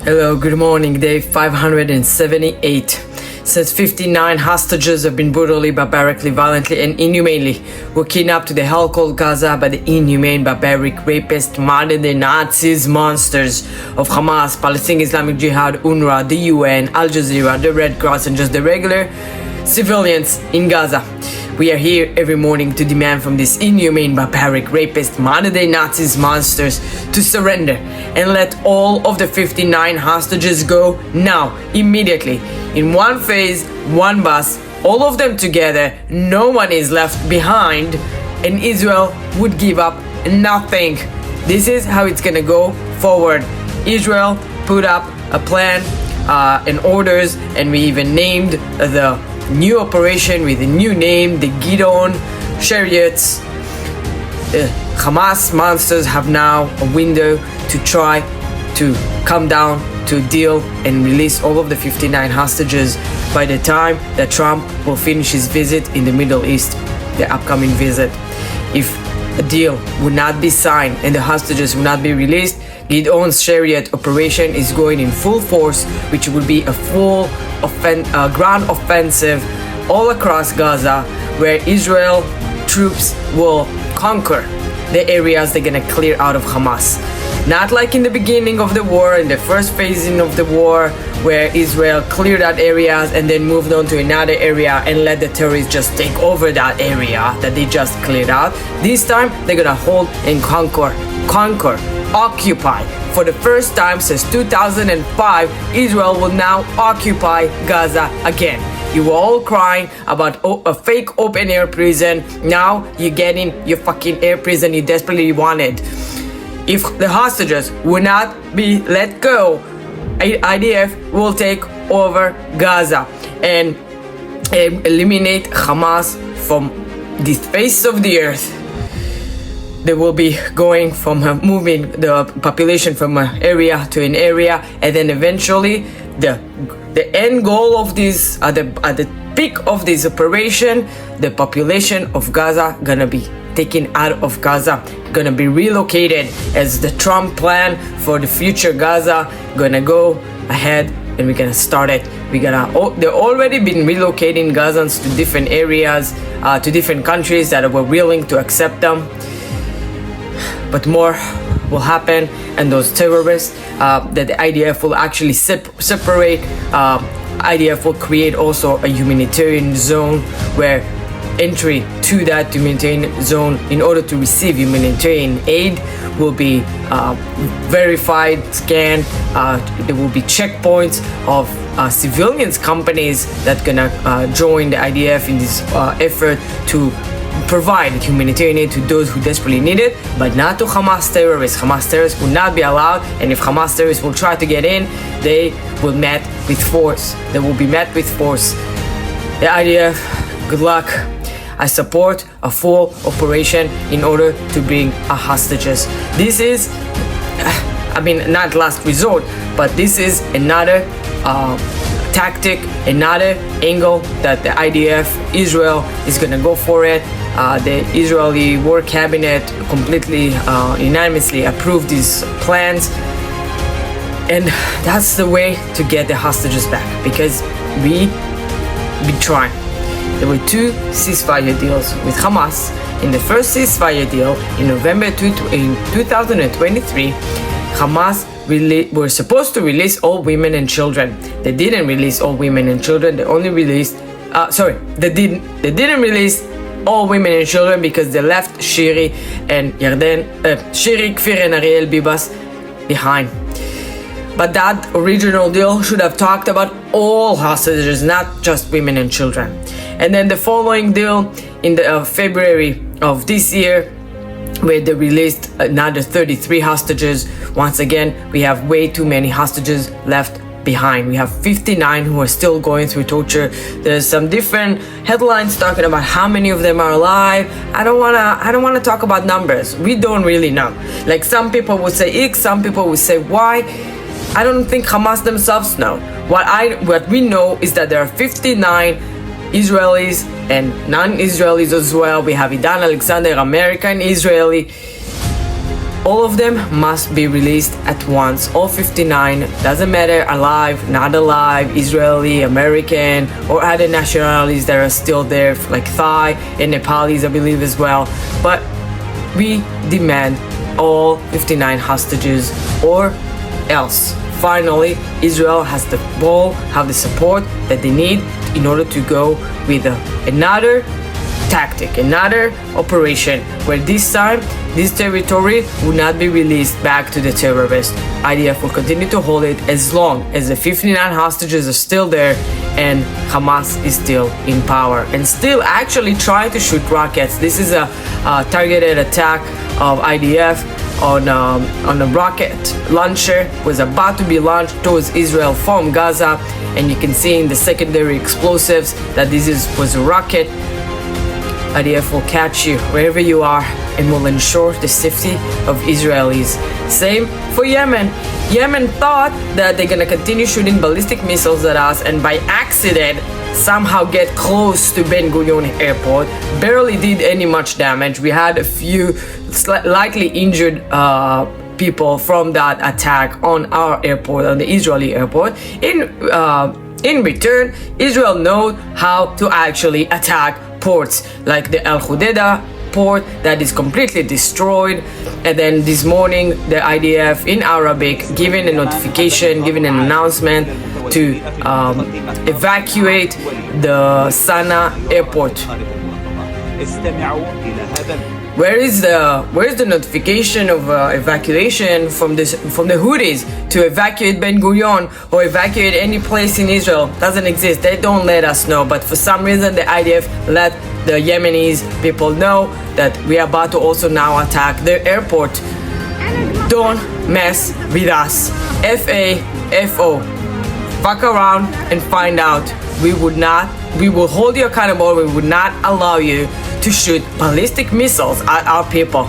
Hello, good morning. Day 578. Since 59 hostages have been brutally, barbarically, violently, and inhumanely were kidnapped to the hell called Gaza by the inhumane, barbaric, rapist, modern-day Nazis, monsters of Hamas, Palestinian Islamic Jihad, UNRWA, the UN, Al Jazeera, the Red Cross, and just the regular civilians in Gaza. We are here every morning to demand from these inhumane, barbaric, rapist, modern-day Nazis, monsters to surrender and let all of the 59 hostages go now, immediately, in one phase, one bus, all of them together, no one is left behind, and Israel would give up nothing. This is how it's gonna go forward. Israel put up a plan and orders, and we even named the new operation with a new name, the Gideon Chariots. Hamas monsters have now a window to try to come down to a deal and release all of the 59 hostages by the time that Trump will finish his visit in the Middle East, the upcoming visit. If a deal would not be signed and the hostages would not be released, Gideon's Chariot operation is going in full force, which would be a full ground offensive all across Gaza, where Israel troops will conquer the areas they're gonna clear out of Hamas. Not like in the beginning of the war, in the first phasing of the war, where Israel cleared out areas and then moved on to another area and let the terrorists just take over that area that they just cleared out. This time, they're gonna hold and conquer, occupy. For the first time since 2005, Israel will now occupy Gaza again. You were all crying about a fake open-air prison. Now you're getting your fucking air prison you desperately wanted. If the hostages will not be let go, IDF will take over Gaza and eliminate Hamas from the face of the earth. They will be going from moving the population from an area to an area, and then eventually the end goal of this, at the peak of this operation, the population of Gaza gonna be taken out of Gaza, gonna be relocated, as the Trump plan for the future Gaza gonna go ahead, and we're gonna start it. They've already been relocating Gazans to different areas, to different countries that were willing to accept them. But more will happen, and those terrorists that the IDF will actually separate. IDF will create also a humanitarian zone where entry to that humanitarian zone in order to receive humanitarian aid will be verified, scanned. There will be checkpoints of civilians companies that gonna join the IDF in this effort to provide humanitarian aid to those who desperately need it, but not to Hamas terrorists. Hamas terrorists will not be allowed, and if Hamas terrorists will try to get in, they will be met with force. The IDF, good luck. I support a full operation in order to bring hostages. This is, not last resort, but this is another tactic, another angle that the IDF, Israel, is gonna go for it. The Israeli War Cabinet completely unanimously approved these plans, and that's the way to get the hostages back, because we been trying. There were two ceasefire deals with Hamas. In the first ceasefire deal in November 2023, Hamas were supposed to release all women and children. They didn't release all women and children. They only released they didn't release all women and children because they left Shiri and Shiri, Kfir and Ariel Bibas behind. But that original deal should have talked about all hostages, not just women and children. And then the following deal in the February of this year, where they released another 33 hostages. Once again, we have way too many hostages left behind. We have 59 who are still going through torture. There's some different headlines talking about how many of them are alive. I don't wanna talk about numbers. We don't really know. Like, some people would say X, some people would say Y. I don't think Hamas themselves know. What we know is that there are 59 Israelis and non-Israelis as well. We have Idan Alexander, American Israeli. all of them must be released at once. All 59, doesn't matter alive, not alive, Israeli, American, or other nationalities that are still there, like Thai and Nepalis, I believe, as well. But we demand all 59 hostages, or else finally Israel has the ball, have the support that they need in order to go with another tactic, another operation, where this time this territory will not be released back to the terrorists. IDF will continue to hold it as long as the 59 hostages are still there and Hamas is still in power and still actually trying to shoot rockets. This is a targeted attack of IDF on a rocket launcher, was about to be launched towards Israel from Gaza, and you can see in the secondary explosives that was a rocket. IDF will catch you wherever you are and will ensure the safety of Israelis. Same for Yemen. Yemen thought that they're gonna continue shooting ballistic missiles at us and by accident somehow get close to Ben Gurion airport. Barely did any much damage. We had a few slightly injured people from that attack on our airport, on the Israeli airport. In return, Israel knows how to actually attack ports like the Al Hudaydah port that is completely destroyed. And then this morning the IDF in Arabic giving a notification, giving an announcement to evacuate the Sana'a airport. Where is the notification of evacuation from the Houthis to evacuate Ben Gurion or evacuate any place in Israel? Doesn't exist. They don't let us know. But for some reason, the IDF let the Yemenis people know that we are about to also now attack their airport. Don't mess with us. FAFO. Fuck around and find out. We will hold you accountable. We would not allow you to shoot ballistic missiles at our people.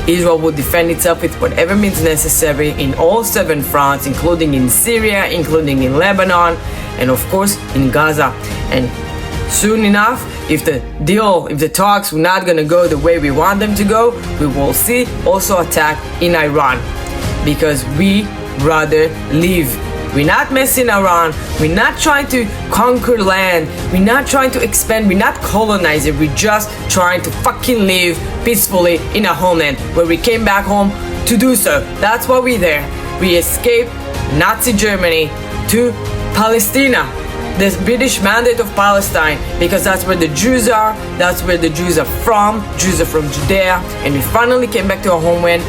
Israel will defend itself with whatever means necessary in all 7 fronts, including in Syria, including in Lebanon, and of course in Gaza. And soon enough, if the talks were not gonna go the way we want them to go, we will see also attack in Iran, because we rather live. We're not messing around. We're not trying to conquer land. We're not trying to expand. We're not colonizing. We're just trying to fucking live peacefully in a homeland where we came back home to do so. That's why we're there. We escaped Nazi Germany to Palestine, the British Mandate of Palestine, because that's where the Jews are. That's where the Jews are from. Jews are from Judea. And we finally came back to our homeland.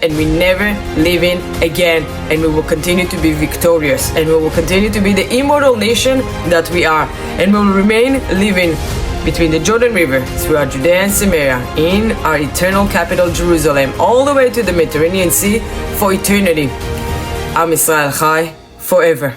And we never leaving again, and we will continue to be victorious, and we will continue to be the immortal nation that we are, and we will remain living between the Jordan River throughout Judea and Samaria in our eternal capital Jerusalem, all the way to the Mediterranean Sea for eternity. Am Israel Chai forever.